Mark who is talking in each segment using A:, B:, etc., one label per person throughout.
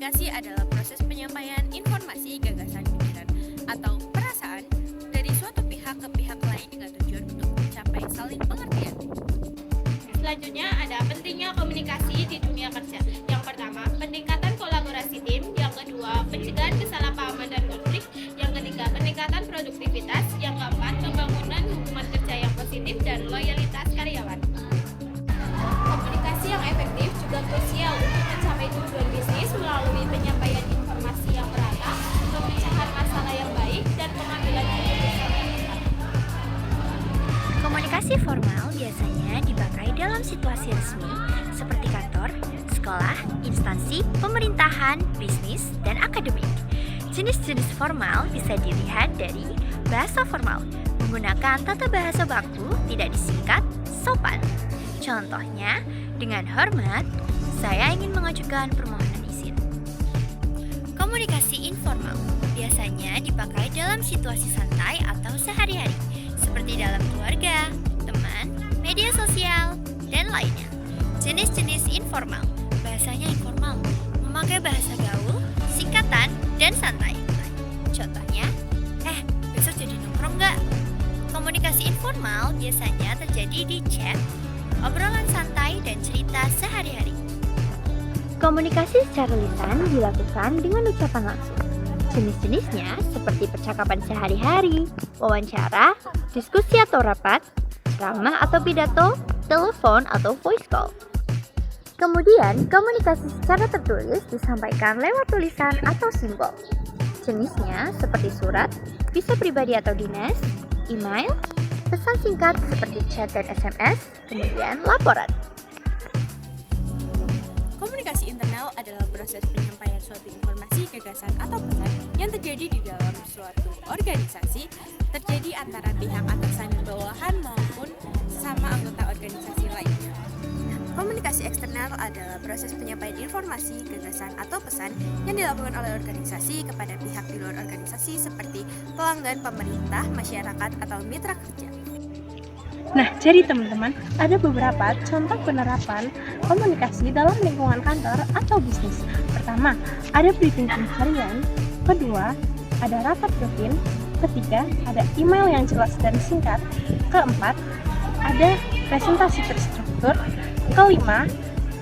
A: Komunikasi adalah proses penyampaian informasi, gagasan, pikiran, atau perasaan dari suatu pihak ke pihak lain dengan tujuan untuk mencapai saling pengertian.
B: Selanjutnya ada pentingnya komunikasi di dunia kerja. Yang pertama, peningkatan kolaborasi tim. Yang kedua, pencegahan kesalahpahaman dan konflik. Yang ketiga, peningkatan produktivitas. Yang keempat, pembangunan hubungan kerja yang positif dan loyalitas karyawan. Komunikasi yang efektif juga krusial untuk mencapai tujuan bisnis melalui penyampaian informasi yang merata, pemecahan masalah yang baik, dan pengambilan keputusan yang tepat.
C: Komunikasi formal biasanya dipakai dalam situasi resmi seperti kantor, sekolah, instansi, pemerintahan, bisnis, dan akademik. Jenis-jenis formal bisa dilihat dari bahasa formal, menggunakan tata bahasa baku, tidak disingkat, sopan. Contohnya, dengan hormat, saya ingin mengajukan permohonan izin. Komunikasi informal biasanya dipakai dalam situasi santai atau sehari-hari, seperti dalam keluarga, teman, media sosial, dan lainnya. Jenis-jenis informal, bahasanya informal, memakai bahasa gaul, singkatan, dan santai. Contohnya, besok jadi nongkrong nggak? Komunikasi informal biasanya terjadi di chat, obrolan santai, dan cerita sehari-hari. Komunikasi secara lisan dilakukan dengan ucapan langsung. Jenis-jenisnya seperti percakapan sehari-hari, wawancara, diskusi atau rapat, ceramah atau pidato, telepon atau voice call. Kemudian, komunikasi secara tertulis disampaikan lewat tulisan atau simbol. Jenisnya seperti surat, bisa pribadi atau dinas, email, pesan singkat seperti chat dan SMS, kemudian laporan.
A: Komunikasi internal adalah proses penyampaian suatu informasi, gagasan, atau pesan yang terjadi di dalam suatu organisasi, terjadi antara pihak atasan dan bawahan maupun sesama anggota organisasi lainnya. Komunikasi eksternal adalah proses penyampaian informasi, gagasan, atau pesan yang dilakukan oleh organisasi kepada pihak di luar organisasi seperti pelanggan, pemerintah, masyarakat, atau mitra kerja.
D: Nah, jadi teman-teman, ada beberapa contoh penerapan komunikasi dalam lingkungan kantor atau bisnis. Pertama, ada briefing tim harian. Kedua, ada rapat rutin. Ketiga, ada email yang jelas dan singkat. Keempat, ada presentasi terstruktur. Kelima,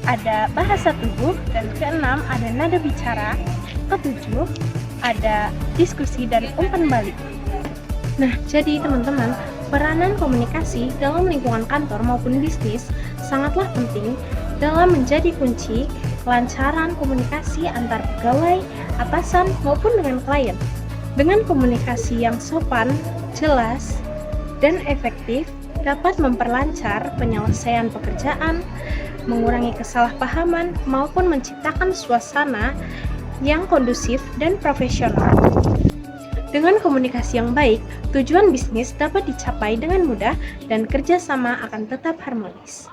D: ada bahasa tubuh. Dan keenam, ada nada bicara. Ketujuh, ada diskusi dan umpan balik. Nah, jadi teman-teman, peranan komunikasi dalam lingkungan kantor maupun bisnis sangatlah penting dalam menjadi kunci kelancaran komunikasi antar pegawai, atasan, maupun dengan klien. Dengan komunikasi yang sopan, jelas, dan efektif dapat memperlancar penyelesaian pekerjaan, mengurangi kesalahpahaman, maupun menciptakan suasana yang kondusif dan profesional. Dengan komunikasi yang baik, tujuan bisnis dapat dicapai dengan mudah dan kerjasama akan tetap harmonis.